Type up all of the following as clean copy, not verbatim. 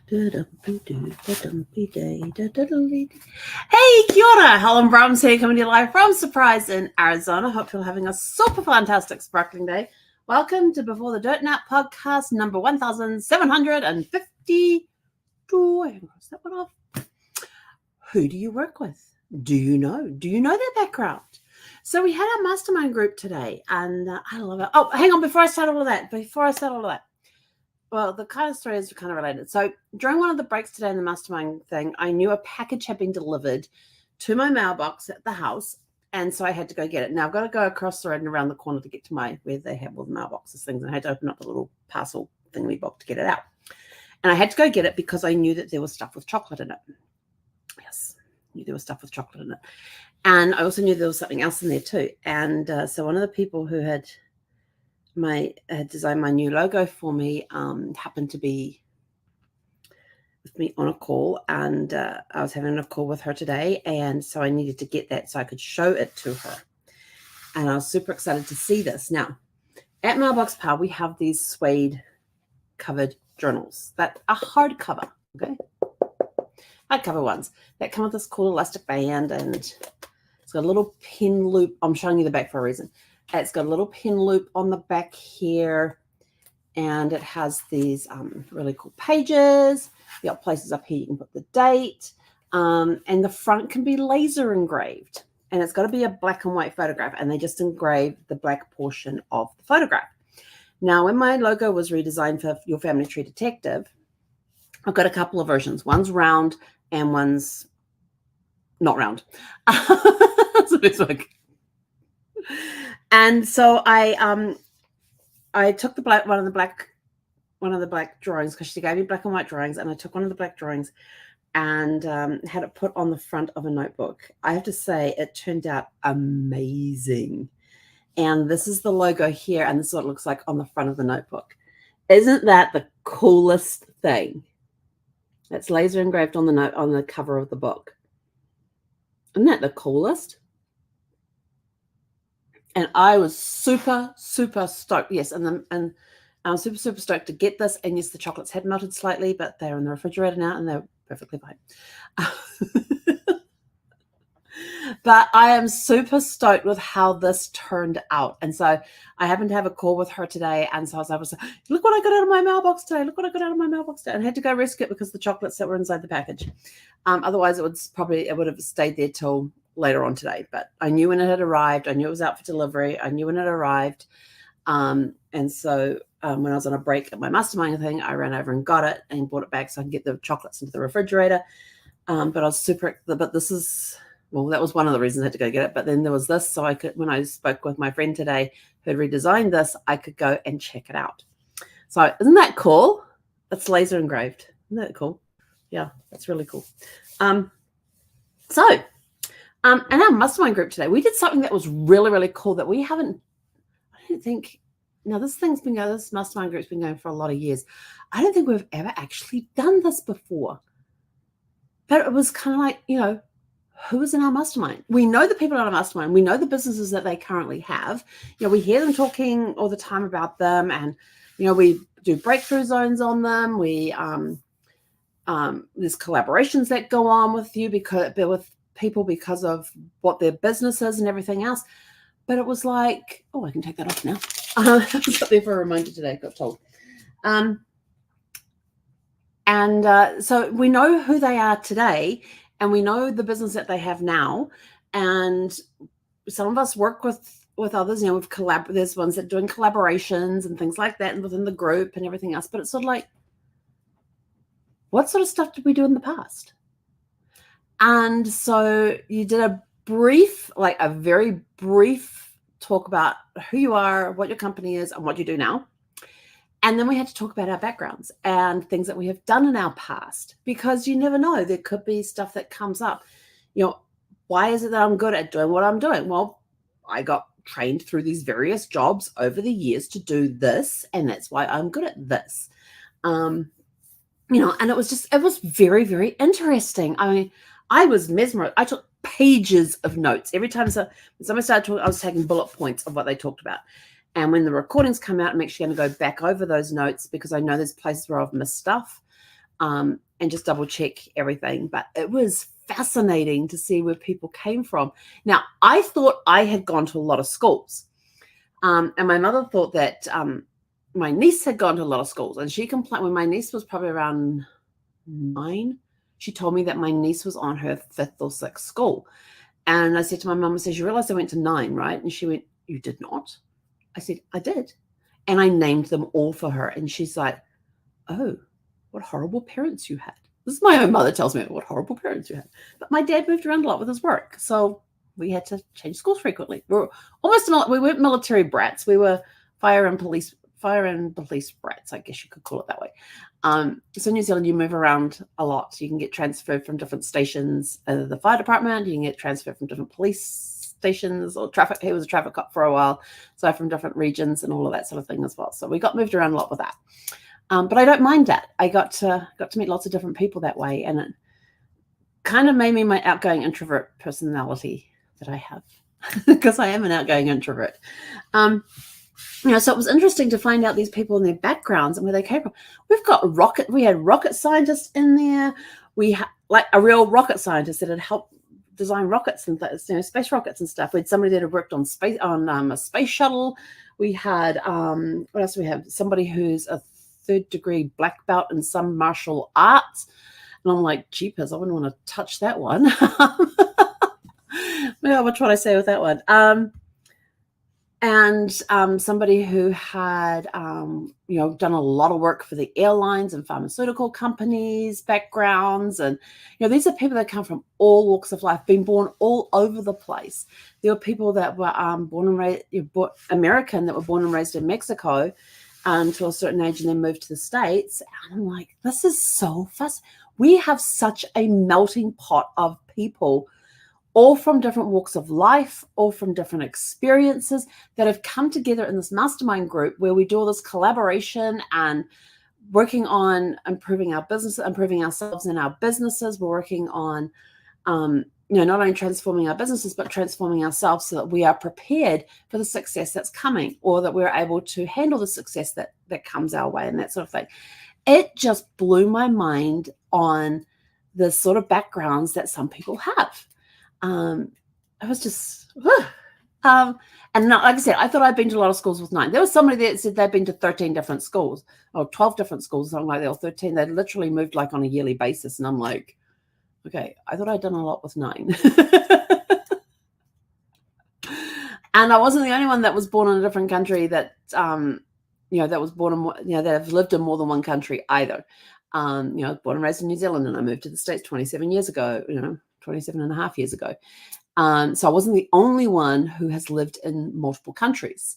Hey, kia ora. Helen Brahms here, coming to you live from Surprise in Arizona. Hope you're having a super fantastic, sparkling day. Welcome to Before the Dirt Nap podcast number 1752. I haven't crossed that one off. Who do you work with? Do you know? Do you know their background? So we had our mastermind group today, and I love it. Oh, hang on, before I start all of that. Well, the kind of story is kind of related. So during one of the breaks today in the mastermind thing, I knew a package had been delivered to my mailbox at the house. And so I had to go get it. Now I've got to go across the road and around the corner to get to where they have all the mailboxes things. And I had to open up the little parcel thingy box to get it out. And I had to go get it because I knew that there was stuff with chocolate in it. Yes, I knew there was stuff with chocolate in it. And I also knew there was something else in there too. And so one of the people who had designed my new logo for me happened to be with me on a call, and I was having a call with her today, and so I needed to get that so I could show it to her. And I was super excited to see this. Now, at Mailbox Pal, we have these suede covered journals that are hardcover, okay? Hardcover ones that come with this cool elastic band, and it's got a little pin loop. I'm showing you the back for a reason. It's got a little pin loop on the back here, and it has these really cool pages. You got places up here you can put the date, and the front can be laser engraved, and it's got to be a black and white photograph, and they just engrave the black portion of the photograph. Now, when my logo was redesigned for Your Family Tree Detective, I've got a couple of versions. One's round and one's not round. So it's like, and so I took one of the black drawings, because she gave me black and white drawings, and I took one of the black drawings and had it put on the front of a notebook. I have to say, it turned out amazing. And this is the logo here, and this is what it looks like on the front of the notebook. Isn't that the coolest thing? It's laser engraved on the cover of the book. Isn't that the coolest? And I was super, super stoked. Yes, and I was super, super stoked to get this. And yes, the chocolates had melted slightly, but they're in the refrigerator now, and they're perfectly fine. But I am super stoked with how this turned out. And so I happened to have a call with her today. And so I was like, look what I got out of my mailbox today. Look what I got out of my mailbox today. And I had to go rescue it because the chocolates that were inside the package. Otherwise, it would have stayed there till later on today. But I knew when it had arrived. I knew it was out for delivery. I knew when it arrived. And so when I was on a break at my mastermind thing, I ran over and got it and brought it back so I can get the chocolates into the refrigerator. But I was but this is... Well, that was one of the reasons I had to go get it. But then there was this. So I could, when I spoke with my friend today who had redesigned this, I could go and check it out. So isn't that cool? It's laser engraved. Isn't that cool? Yeah, that's really cool. In our mastermind group today, we did something that was really, really cool that we haven't, I don't think, now this mastermind group's been going for a lot of years. I don't think we've ever actually done this before. But it was kind of like, who is in our mastermind? We know the people in our mastermind. We know the businesses that they currently have. We hear them talking all the time about them, and we do breakthrough zones on them. We there's collaborations that go on with people because of what their business is and everything else. But it was like, I can take that off now. I was up there for a reminder today. I got told. So we know who they are today. And we know the business that they have now. And some of us work with others, there's ones that are doing collaborations and things like that, and within the group and everything else. But it's sort of like, what sort of stuff did we do in the past? And so you did a very brief talk about who you are, what your company is, and what you do now. And then we had to talk about our backgrounds and things that we have done in our past, because you never know. There could be stuff that comes up. Why is it that I'm good at doing what I'm doing? Well, I got trained through these various jobs over the years to do this, and that's why I'm good at this. And it was very, very interesting. I mean, I was mesmerized. I took pages of notes. Every time somebody started talking, I was taking bullet points of what they talked about. And when the recordings come out, I'm actually going to go back over those notes because I know there's places where I've missed stuff. and just double check everything. But it was fascinating to see where people came from. Now, I thought I had gone to a lot of schools, and my mother thought that my niece had gone to a lot of schools, and she complained when my niece was probably around 9. She told me that my niece was on her 5th or 6th school. And I said to my mum, I said, you realize I went to 9, right? And she went, you did not? I said, I did. And I named them all for her. And she's like, oh, what horrible parents you had. This is my own mother tells me what horrible parents you had. But my dad moved around a lot with his work. So we had to change schools frequently. We weren't military brats. We were fire and police brats, I guess you could call it that way. So in New Zealand, you move around a lot. You can get transferred from different stations of the fire department. You can get transferred from different police stations or traffic. He was a traffic cop for a while. So from different regions and all of that sort of thing as well. So we got moved around a lot with that. But I don't mind that. I got to meet lots of different people that way. And it kind of made me my outgoing introvert personality that I have because I am an outgoing introvert. So it was interesting to find out these people and their backgrounds and where they came from. We had rocket scientists in there. We had like a real rocket scientist that had helped design rockets and space rockets and stuff. We had somebody that had worked on a space shuttle. We had what else do we have? Somebody who's a 3rd degree black belt in some martial arts. And I'm like, jeepers, I wouldn't want to touch that one. Yeah, what would I say with that one? And somebody who had, done a lot of work for the airlines and pharmaceutical companies, backgrounds. And, these are people that come from all walks of life, been born all over the place. There were people that were born and raised, American, that were born and raised in Mexico to a certain age and then moved to the States. And I'm like, this is so fascinating. We have such a melting pot of people, all from different walks of life, all from different experiences that have come together in this mastermind group where we do all this collaboration and working on improving our business, improving ourselves and our businesses. We're working on, not only transforming our businesses, but transforming ourselves so that we are prepared for the success that's coming, or that we're able to handle the success that comes our way and that sort of thing. It just blew my mind on the sort of backgrounds that some people have. I was just, and like I said, I thought I'd been to a lot of schools with 9. There was somebody that said they'd been to 13 different schools or 12 different schools, something like that, or 13. They literally moved like on a yearly basis. And I'm like, okay, I thought I'd done a lot with 9. And I wasn't the only one that was born in a different country that, that was born in, that have lived in more than one country either. Born and raised in New Zealand, and I moved to the States 27 years ago, 27 and a half years ago. So I wasn't the only one who has lived in multiple countries.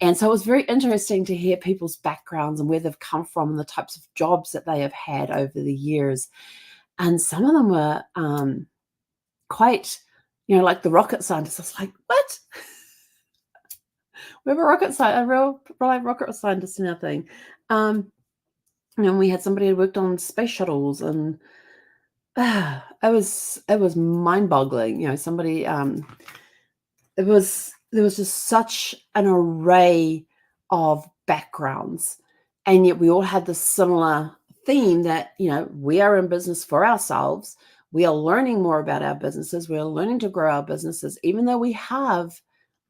And so it was very interesting to hear people's backgrounds and where they've come from and the types of jobs that they have had over the years. And some of them were quite, like the rocket scientists. I was like, what? We have a real rocket scientist in our thing. And we had somebody who worked on space shuttles, and it was mind-boggling. Somebody there was just such an array of backgrounds, and yet we all had this similar theme that we are in business for ourselves. We are learning more about our businesses. We are learning to grow our businesses, even though we have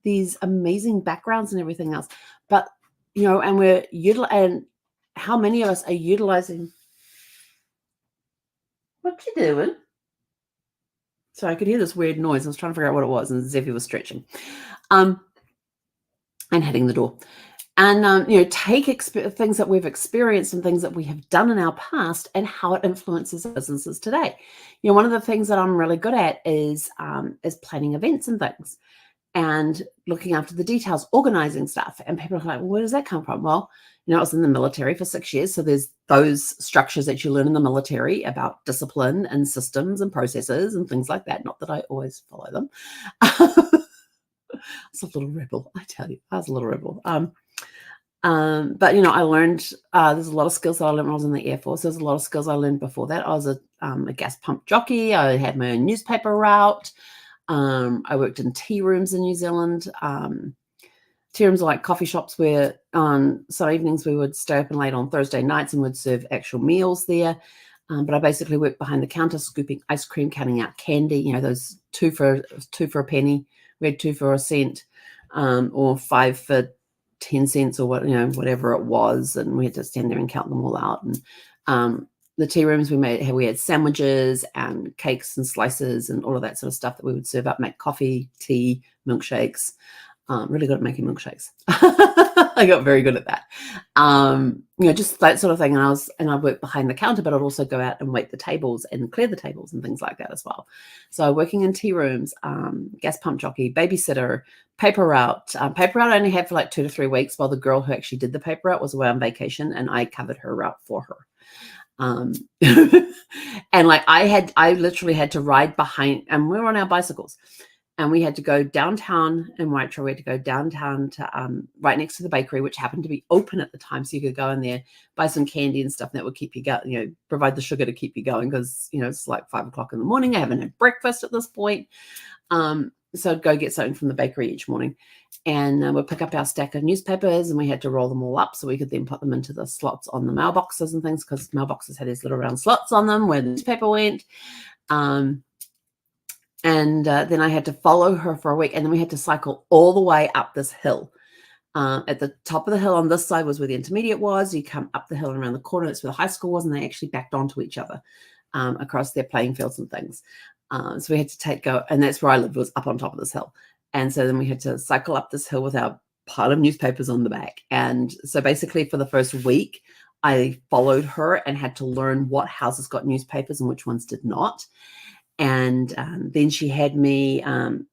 these amazing backgrounds and everything else. But and we're and how many of us are utilizing. What you doing? So I could hear this weird noise. I was trying to figure out what it was, and Zeffy was stretching and hitting the door. And, take things that we've experienced and things that we have done in our past and how it influences our businesses today. One of the things that I'm really good at is planning events and things and looking after the details, organizing stuff. And people are like, well, where does that come from? Well, I was in the military for 6 years. So there's those structures that you learn in the military about discipline and systems and processes and things like that. Not that I always follow them. I was a little rebel, I tell you. I was a little rebel. But, I learned, there's a lot of skills that I learned when I was in the Air Force. There's a lot of skills I learned before that. I was a gas pump jockey. I had my own newspaper route. I worked in tea rooms in New Zealand. Tea rooms are like coffee shops where on some evenings we would stay open late on Thursday nights and would serve actual meals there. But I basically worked behind the counter, scooping ice cream, counting out candy, you know, those two for a penny. We had 2 for a cent, or 5 for 10 cents, or what, you know, whatever it was. And we had to stand there and count them all out. And the tea rooms we had sandwiches and cakes and slices and all of that sort of stuff that we would serve up, make coffee, tea, milkshakes. Really good at making milkshakes. I got very good at that. You know, just that sort of thing. And I worked behind the counter, but I'd also go out and wait the tables and clear the tables and things like that as well. So working in tea rooms, gas pump jockey, babysitter, paper route. Paper route I only had for like 2 to 3 weeks, while the girl who actually did the paper route was away on vacation, and I covered her route for her. And like I literally had to ride behind, and we were on our bicycles. And we had to go downtown in Whitehall. We had to go downtown to right next to the bakery, which happened to be open at the time. So you could go in there, buy some candy and stuff that would keep you going, you know, provide the sugar to keep you going, because, you know, it's like 5 o'clock in the morning. I haven't had breakfast at this point. So I'd go get something from the bakery each morning, and we'd pick up our stack of newspapers, and we had to roll them all up so we could then put them into the slots on the mailboxes and things, because mailboxes had these little round slots on them where the newspaper went. And then I had to follow her for a week, and then we had to cycle all the way up this hill. At the top of the hill on this side was where the intermediate was. You come up the hill and around the corner, that's where the high school was, and they actually backed onto each other across their playing fields and things. So we had to go, and that's where I lived, was up on top of this hill. And so then we had to cycle up this hill with our pile of newspapers on the back. And so basically for the first week, I followed her and had to learn what houses got newspapers and which ones did not. And then she had me,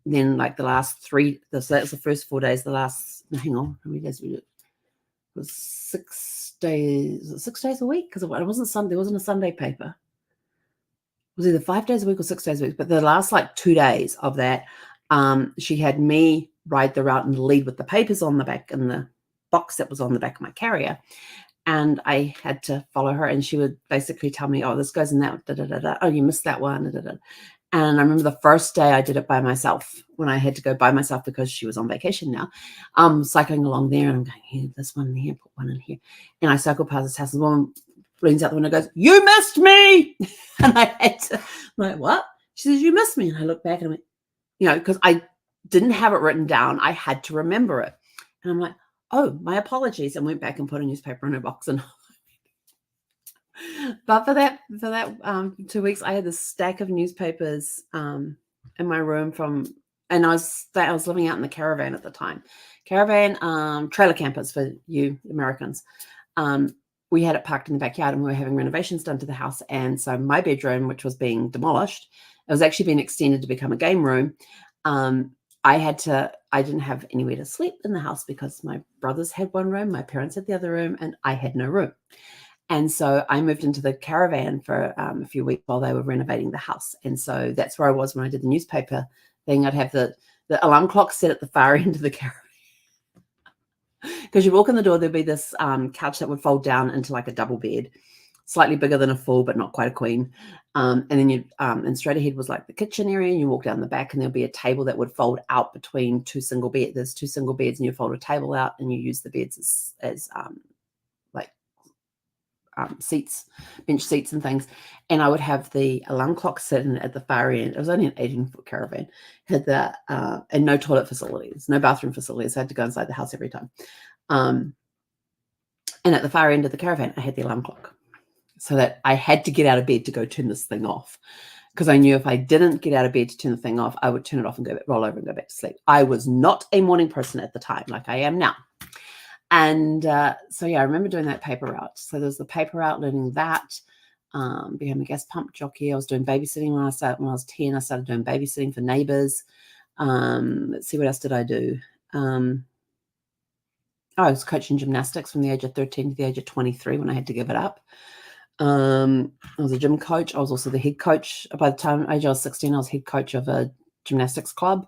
then like the last 3, so that was the first 4 days, hang on, how many days we did? It was 6 days, 6 days a week, because it wasn't Sunday, there wasn't a Sunday paper. It was either 5 days a week or 6 days a week, but the last like 2 days of that, she had me ride the route and lead with the papers on the back and the box that was on the back of my carrier. And I had to follow her, and she would basically tell me, oh, this goes in that, da, da, da, da. Oh, you missed that one. Da, da, da. And I remember the first day I did it by myself, when I had to go by myself because she was on vacation now. Cycling along there, and I'm going, here, this one here, put one in here. And I cycle past this house, and the woman leans out the window and goes, you missed me. And I had to, I'm like, what? She says, you missed me. And I look back and I went, you know, because I didn't have it written down. I had to remember it. And I'm like, oh, my apologies, and went back and put a newspaper in her box. And but for that 2 weeks, I had this stack of newspapers in my room and I was living out in the caravan at the time. Caravan, trailer campers for you Americans. We had it parked in the backyard, and we were having renovations done to the house. And so my bedroom, which was being demolished, it was actually being extended to become a game room. I didn't have anywhere to sleep in the house because my brothers had one room, my parents had the other room, and I had no room. And so I moved into the caravan for a few weeks while they were renovating the house. And so that's where I was when I did the newspaper thing. I'd have the alarm clock set at the far end of the caravan. Because you walk in the door, there'd be this couch that would fold down into like a double bed, slightly bigger than a full, but not quite a queen. And then and straight ahead was like the kitchen area, and you walk down the back, and there'll be a table that would fold out between 2 single beds. There's 2 single beds, and you fold a table out, and you use the beds as seats, bench seats and things. And I would have the alarm clock sitting at the far end. It was only an 18-foot caravan, had that, and no toilet facilities, no bathroom facilities. I had to go inside the house every time. And at the far end of the caravan, I had the alarm clock, so that I had to get out of bed to go turn this thing off, because I knew if I didn't get out of bed to turn the thing off, I would turn it off and roll over and go back to sleep. I was not a morning person at the time like I am now. And so, yeah, I remember doing that paper route. So there was the paper route, learning that, became a gas pump jockey. I was doing babysitting when I was 10. I started doing babysitting for neighbors. Let's see, what else did I do? I was coaching gymnastics from the age of 13 to the age of 23 when I had to give it up. I was a gym coach. I was also the head coach. By the time age I was 16, I was head coach of a gymnastics club.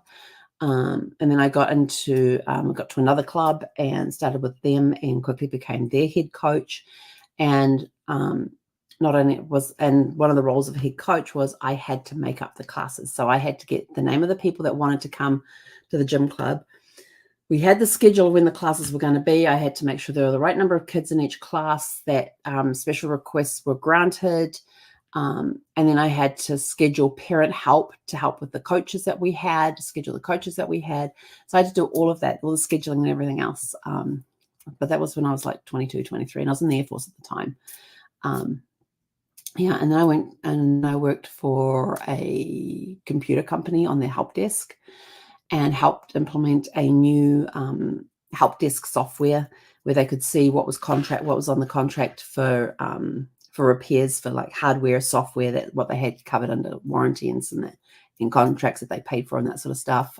And then I got to another club and started with them, and quickly became their head coach. And not only and one of the roles of head coach was I had to make up the classes. So I had to get the name of the people that wanted to come to the gym club. We had the schedule of when the classes were going to be. I had to make sure there were the right number of kids in each class, that special requests were granted. And then I had to schedule parent help to help with the coaches that we had, to schedule the coaches that we had. So I had to do all of that, all the scheduling and everything else. But that was when I was like 22, 23, and I was in the Air Force at the time. Yeah, and then I went and I worked for a computer company on their help desk and helped implement a new help desk software where they could see what was on the contract for repairs for like hardware, software, that what they had covered under warranty and contracts that they paid for and that sort of stuff.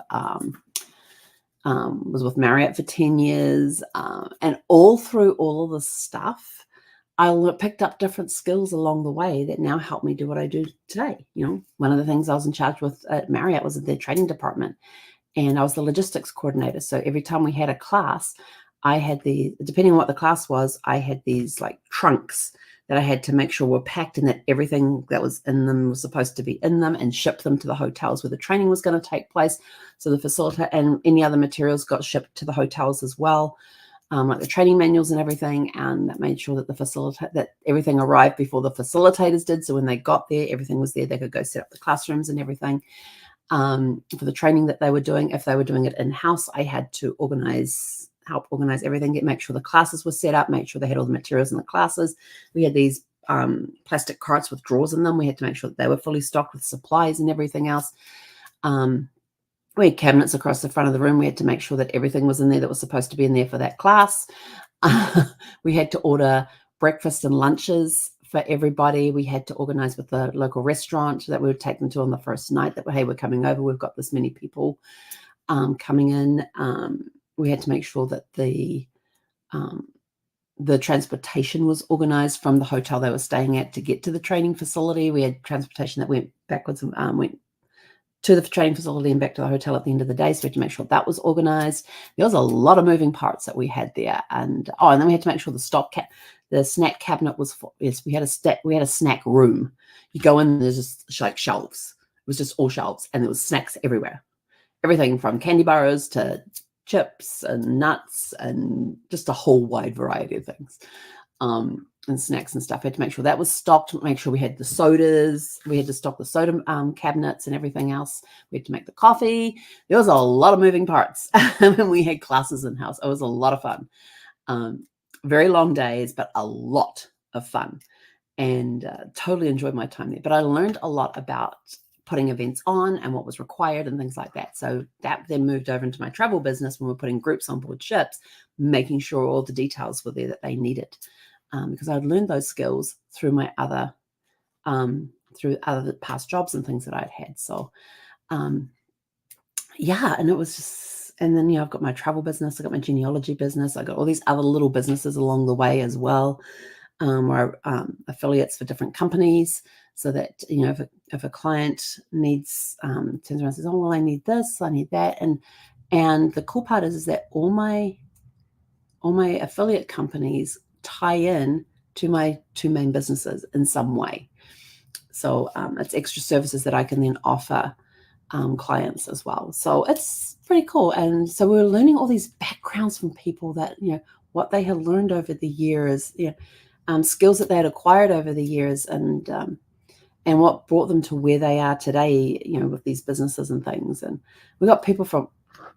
Was with Marriott for 10 years, and all through all of this stuff, I picked up different skills along the way that now help me do what I do today. One of the things I was in charge with at Marriott was their training department, and I was the logistics coordinator. So every time we had a class, depending on what the class was, I had these like trunks that I had to make sure were packed and that everything that was in them was supposed to be in them, and ship them to the hotels where the training was going to take place. So the facilitator and any other materials got shipped to the hotels as well. Like the training manuals and everything, and that made sure that that everything arrived before the facilitators did. So when they got there, everything was there. They could go set up the classrooms and everything for the training that they were doing. If they were doing it in-house, I had to help organize everything, make sure the classes were set up, make sure they had all the materials in the classes. We had these plastic carts with drawers in them. We had to make sure that they were fully stocked with supplies and everything else. We had cabinets across the front of the room. We had to make sure that everything was in there that was supposed to be in there for that class. We had to order breakfast and lunches for everybody. We had to organize with the local restaurant that we would take them to on the first night that, hey, we're coming over. We've got this many people coming in. We had to make sure that the transportation was organized from the hotel they were staying at to get to the training facility. We had transportation that went backwards and went to the training facility and back to the hotel at the end of the day. So we had to make sure that was organized. There was a lot of moving parts that we had there. And then we had to make sure the snack cabinet was full. Yes, we had a snack room. You go in, there's just like shelves. It was just all shelves, and there was snacks everywhere. Everything from candy bars to chips and nuts and just a whole wide variety of things. And snacks and stuff. I had to make sure that was stocked, make sure we had the sodas. We had to stock the soda cabinets and everything else. We had to make the coffee. There was a lot of moving parts when we had classes in-house. It was a lot of fun. Very long days, but a lot of fun. And totally enjoyed my time there. But I learned a lot about putting events on and what was required and things like that. So that then moved over into my travel business when we're putting groups on board ships, making sure all the details were there that they needed. Because I'd learned those skills through my other past jobs and things that I'd had. So, yeah, and it was just, and then, I've got my travel business, I got my genealogy business, I got all these other little businesses along the way as well, where affiliates for different companies, so that, if a client needs, turns around and says, oh, well, I need this, I need that. And the cool part is that all my affiliate companies tie in to my two main businesses in some way. So it's extra services that I can then offer clients as well. So it's pretty cool. And so we were learning all these backgrounds from people that, what they had learned over the years, skills that they had acquired over the years, and what brought them to where they are today, with these businesses and things. And we got people from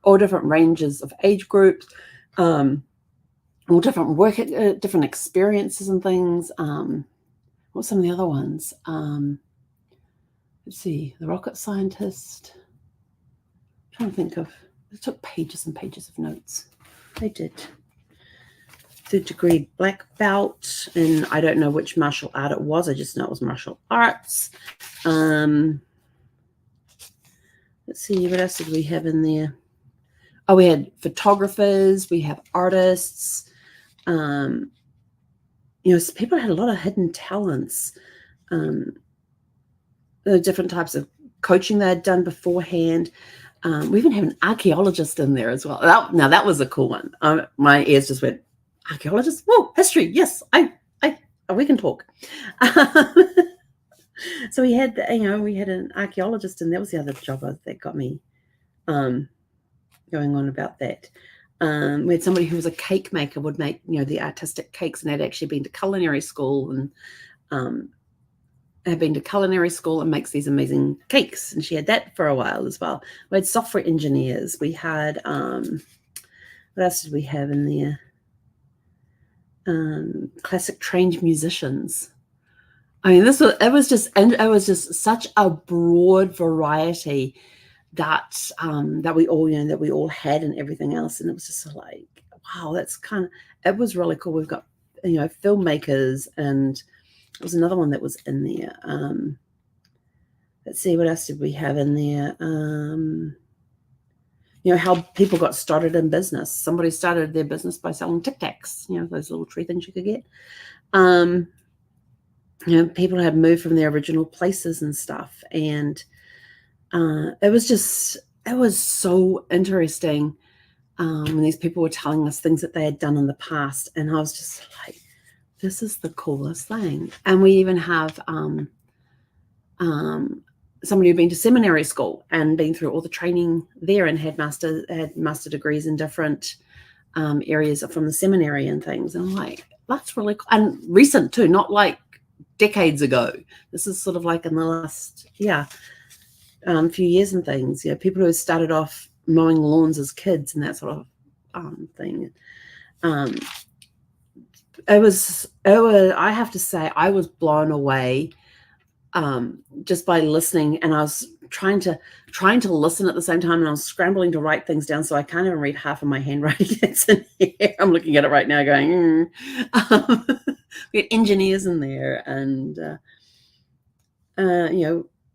all different ranges of age groups, all different work, different experiences and things. What's some of the other ones? Let's see, the rocket scientist. I'm trying to think of. It took pages and pages of notes. They did. 3rd degree black belt, and I don't know which martial art it was. I just know it was martial arts. Let's see, what else did we have in there? Oh, we had photographers. We have artists. So people had a lot of hidden talents. Different types of coaching they had done beforehand. We even have an archaeologist in there as well. Now that was a cool one. My ears just went, archaeologist? Whoa, history. Yes, we can talk. So we had, we had an archaeologist, and that was the other job that got me going on about that. We had somebody who was a cake maker, would make, the artistic cakes, and they'd actually been to culinary school, and had been to culinary school and makes these amazing cakes, and she had that for a while as well. We had software engineers. We had what else did we have in there? Classic trained musicians. I mean, it was just such a broad variety that that we all had and everything else, and it was just like, wow, it was really cool. We've got filmmakers, and there was another one that was in there. Let's see, what else did we have in there? How people got started in business. Somebody started their business by selling Tic Tacs, those little tree things you could get. People had moved from their original places and stuff. And it was so interesting when these people were telling us things that they had done in the past. And I was just like, this is the coolest thing. And we even have somebody who'd been to seminary school and been through all the training there and had master degrees in different areas from the seminary and things. And I'm like, that's really cool. And recent too, not like decades ago. This is sort of like in the last, few years and things. People who started off mowing lawns as kids and that sort of thing. I have to say, I was blown away just by listening, and I was trying to listen at the same time, and I was scrambling to write things down, so I can't even read half of my handwriting that's in here. I'm looking at it right now going, we had engineers in there, and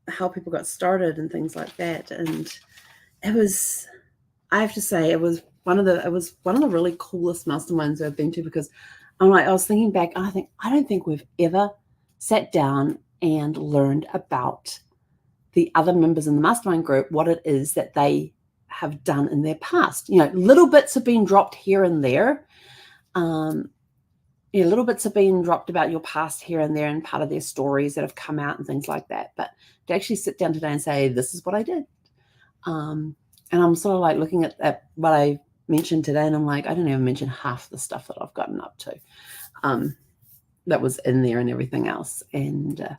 how people got started and things like that. And I have to say, it was one of the really coolest masterminds I've been to, because I was thinking back, I don't think we've ever sat down and learned about the other members in the mastermind group, what it is that they have done in their past. Little bits have been dropped here and there. Little bits have been dropped about your past here and there, and part of their stories that have come out and things like that. But to actually sit down today and say, this is what I did. And I'm sort of like looking at what I mentioned today, and I'm like, I don't even mention half the stuff that I've gotten up to. That was in there and everything else. And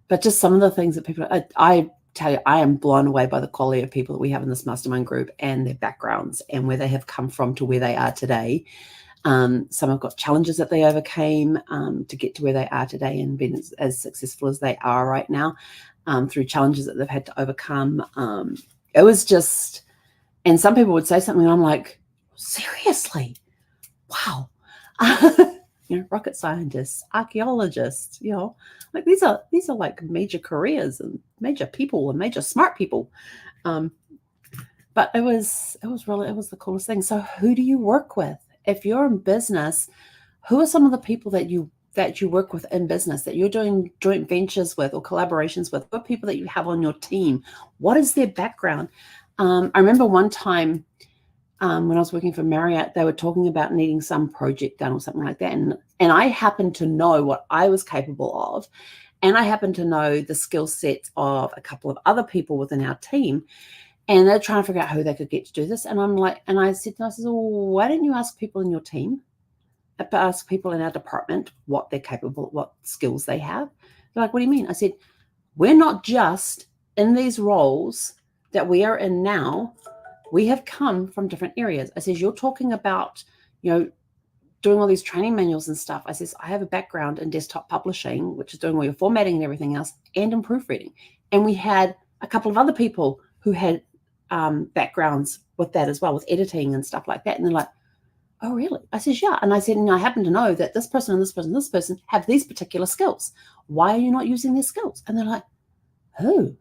but just some of the things that people, I tell you, I am blown away by the quality of people that we have in this mastermind group and their backgrounds and where they have come from to where they are today. Some have got challenges that they overcame to get to where they are today and been as successful as they are right now through challenges that they've had to overcome. It was just, and some people would say something, and I'm like, seriously, wow. Rocket scientists, archaeologists, like these are like major careers and major people and major smart people. But it was the coolest thing. So who do you work with? If you're in business, who are some of the people that you work with in business, that you're doing joint ventures with or collaborations with? What people that you have on your team? What is their background? I remember one time when I was working for Marriott, they were talking about needing some project done or something like that. And I happened to know what I was capable of. And I happened to know the skill sets of a couple of other people within our team. And they're trying to figure out who they could get to do this. And I'm like, and I said, well, why don't you ask people in your team, ask people in our department what they're capable, what skills they have? They're like, what do you mean? I said, we're not just in these roles that we are in now. We have come from different areas. I says, you're talking about, doing all these training manuals and stuff. I says, I have a background in desktop publishing, which is doing all your formatting and everything else, and in proofreading. And we had a couple of other people who had backgrounds with that as well, with editing and stuff like that. And they're like, oh, really? I says, yeah. And I said, and I happen to know that this person and this person and this person have these particular skills. Why are you not using their skills? And they're like, oh,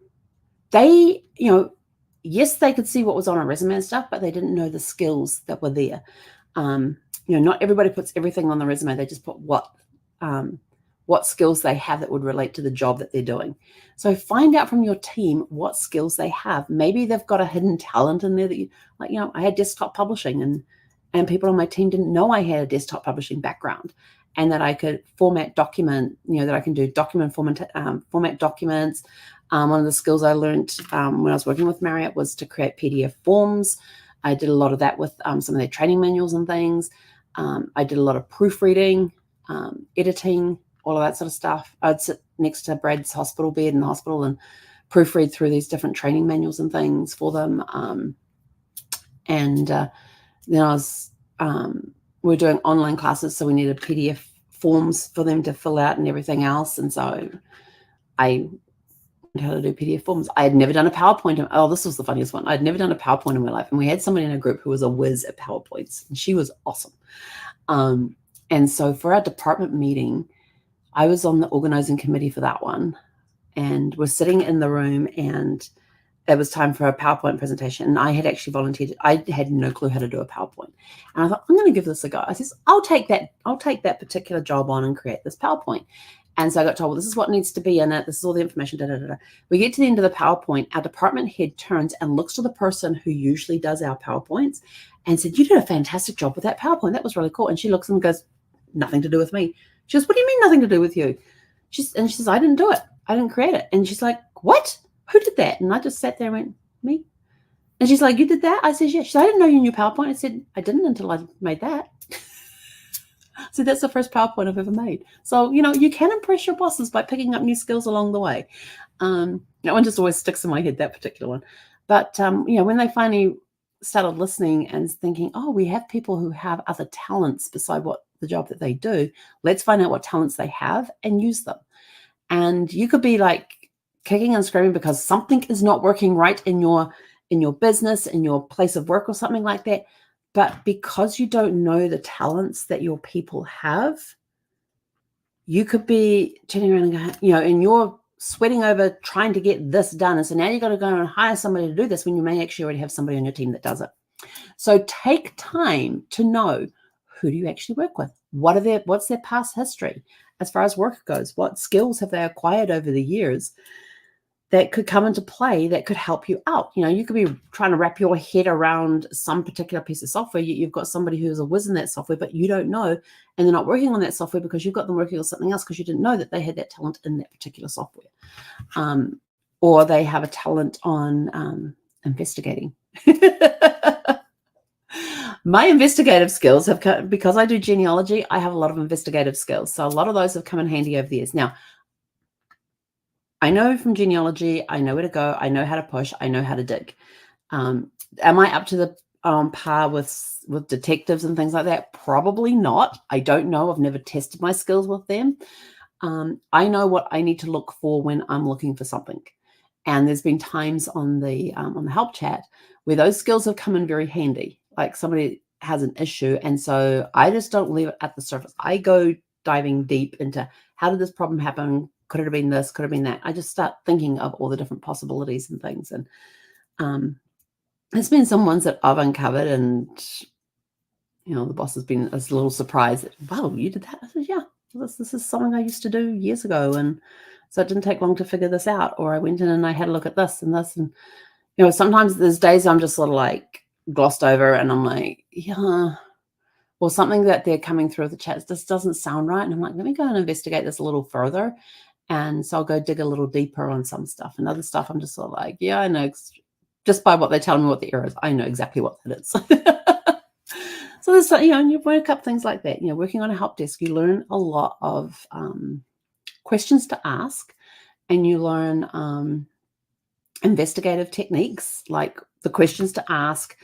they, yes, they could see what was on a resume and stuff, but they didn't know the skills that were there. Not everybody puts everything on the resume. They just put what skills they have that would relate to the job that they're doing. So find out from your team what skills they have. Maybe they've got a hidden talent in there that I had desktop publishing and people on my team didn't know I had a desktop publishing background and that I could format document, that I can do format documents. One of the skills I learned when I was working with Marriott was to create PDF forms. I did a lot of that with some of their training manuals and things. I did a lot of proofreading, editing, all of that sort of stuff. I'd sit next to Brad's hospital bed in the hospital and proofread through these different training manuals and things for them. And then I was, we were doing online classes, so we needed PDF forms for them to fill out and everything else. And so I learned how to do PDF forms. I had never done a PowerPoint. Oh, this was the funniest one. I'd never done a PowerPoint in my life. And we had somebody in a group who was a whiz at PowerPoints, and she was awesome. And so for our department meeting, I was on the organizing committee for that one, and we're sitting in the room, and it was time for a PowerPoint presentation. And I had actually volunteered. I had no clue how to do a PowerPoint. And I thought, I'm going to give this a go. I said, I'll take that particular job on and create this PowerPoint. And so I got told, well, this is what needs to be in it. This is all the information. Da, da, da, da. We get to the end of the PowerPoint. Our department head turns and looks to the person who usually does our PowerPoints and said, you did a fantastic job with that PowerPoint. That was really cool. And she looks and goes, nothing to do with me. She goes, what do you mean nothing to do with you? She says, I didn't do it. I didn't create it. And she's like, what? Who did that? And I just sat there and went, me. And she's like, you did that? I said, yeah. She said, I didn't know you knew PowerPoint. I said, I didn't until I made that. So that's the first PowerPoint I've ever made. So, you can impress your bosses by picking up new skills along the way. That one just always sticks in my head, that particular one. But, when they finally started listening and thinking, oh, we have people who have other talents beside the job that they do. Let's find out what talents they have and use them. And you could be like kicking and screaming because something is not working right in your business, in your place of work or something like that. But because you don't know the talents that your people have, you could be turning around and going, and you're sweating over trying to get this done. And so now you've got to go and hire somebody to do this when you may actually already have somebody on your team that does it. So take time to know, who do you actually work with? What's their past history as far as work goes? What skills have they acquired over the years that could come into play that could help you out? You could be trying to wrap your head around some particular piece of software. You've got somebody who's a whiz in that software, but you don't know, and they're not working on that software because you've got them working on something else because you didn't know that they had that talent in that particular software. Or they have a talent on investigating. My investigative skills have come, because I do genealogy, I have a lot of investigative skills. So a lot of those have come in handy over the years. Now, I know from genealogy, I know where to go. I know how to push. I know how to dig. Am I up to the par with detectives and things like that? Probably not. I don't know. I've never tested my skills with them. I know what I need to look for when I'm looking for something. And there's been times on the help chat where those skills have come in very handy. Like somebody has an issue, and so I just don't leave it at the surface. I go diving deep into, how did this problem happen? Could it have been this? Could it have been that? I just start thinking of all the different possibilities and things. And there's been some ones that I've uncovered, and the boss has been a little surprised that, wow, you did that? I said, yeah, this is something I used to do years ago, and so it didn't take long to figure this out. Or I went in and I had a look at this and this, and sometimes there's days I'm just sort of like glossed over, and I'm like, yeah, or something that they're coming through the chats, this doesn't sound right, and I'm like, let me go and investigate this a little further. And so I'll go dig a little deeper on some stuff, and other stuff I'm just sort of like, yeah, I know, just by what they tell me what the error is, I know exactly what that is. So there's, you work up things like that. Working on a help desk, you learn a lot of questions to ask, and you learn investigative techniques, like the questions to ask,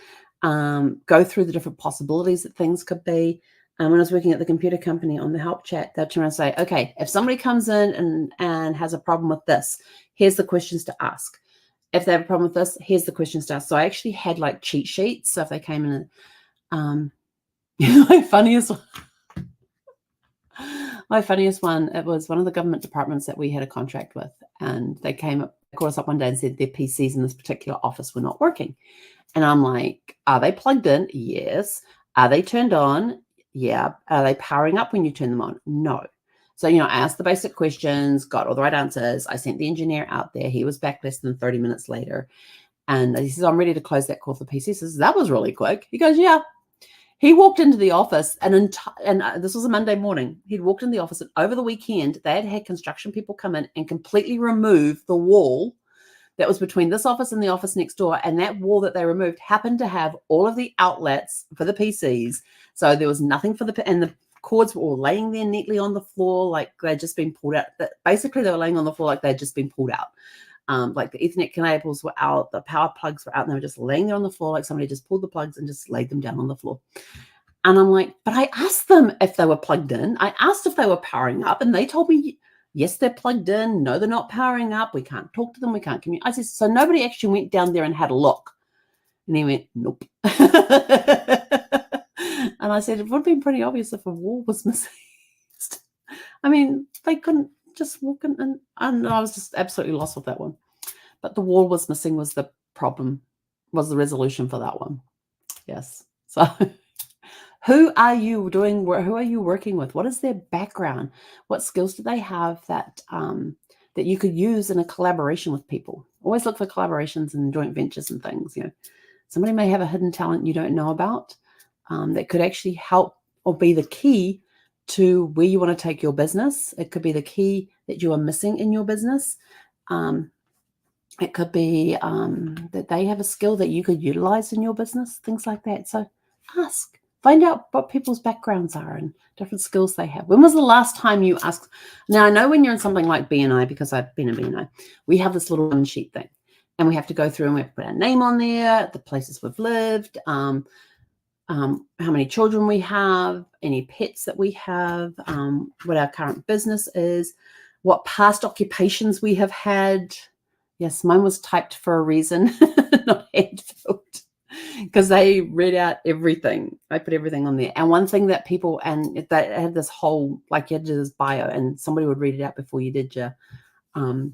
go through the different possibilities that things could be. When I was working at the computer company on the help chat, they'd turn around and say, okay, if somebody comes in and has a problem with this, here's the questions to ask. If they have a problem with this, here's the questions to ask. So I actually had like cheat sheets. So if they came in and my funniest one, it was one of the government departments that we had a contract with, and they called us up one day and said their PCs in this particular office were not working. And I'm like, are they plugged in? Yes. Are they turned on? Yeah. Are they powering up when you turn them on? No. So, I asked the basic questions, got all the right answers. I sent the engineer out there. He was back less than 30 minutes later. And he says, I'm ready to close that call for PC. He says, that was really quick. He goes, yeah. He walked into the office, and this was a Monday morning. He'd walked in the office, and over the weekend, they had had construction people come in and completely remove the wall that was between this office and the office next door. And that wall that they removed happened to have all of the outlets for the PCs. So there was nothing for and cords were all laying there neatly on the floor, like they'd just been pulled out. Basically, they were laying on the floor like they'd just been pulled out. Like the Ethernet cables were out, the power plugs were out, and they were just laying there on the floor like somebody just pulled the plugs and just laid them down on the floor. And I'm like, but I asked them if they were plugged in. I asked if they were powering up, and they told me, yes, they're plugged in. No, they're not powering up. We can't talk to them. We can't communicate. I said, so nobody actually went down there and had a look. And he went, nope. And I said, it would have been pretty obvious if a wall was missing. I mean, they couldn't just walk in. And I was just absolutely lost with that one. But the wall was missing was the problem, was the resolution for that one. Yes. So who are you working with? What is their background? What skills do they have that that you could use in a collaboration with people? Always look for collaborations and joint ventures and things. You know, somebody may have a hidden talent you don't know about that could actually help or be the key to where you want to take your business. It could be the key that you are missing in your business. It could be that they have a skill that you could utilize in your business, things like that. So ask. Find out what people's backgrounds are and different skills they have. When was the last time you asked? Now, I know when you're in something like BNI, because I've been in BNI, we have this little one sheet thing. And we have to go through and we have to put our name on there, the places we've lived, how many children we have, any pets that we have, what our current business is, what past occupations we have had. Yes, mine was typed for a reason, not hand-filled. Because they read out everything. I put everything on there. And one thing that people, and they had this whole, like you had to do this bio, and somebody would read it out before you did your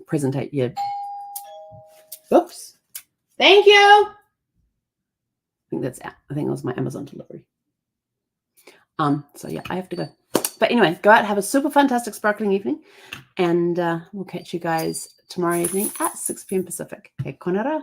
presentation. Oops. Thank you. I think that's out. I think it was my Amazon delivery. So yeah, I have to go. But anyway, go out, have a super fantastic sparkling evening, and we'll catch you guys tomorrow evening at 6 p.m. Pacific. He konara.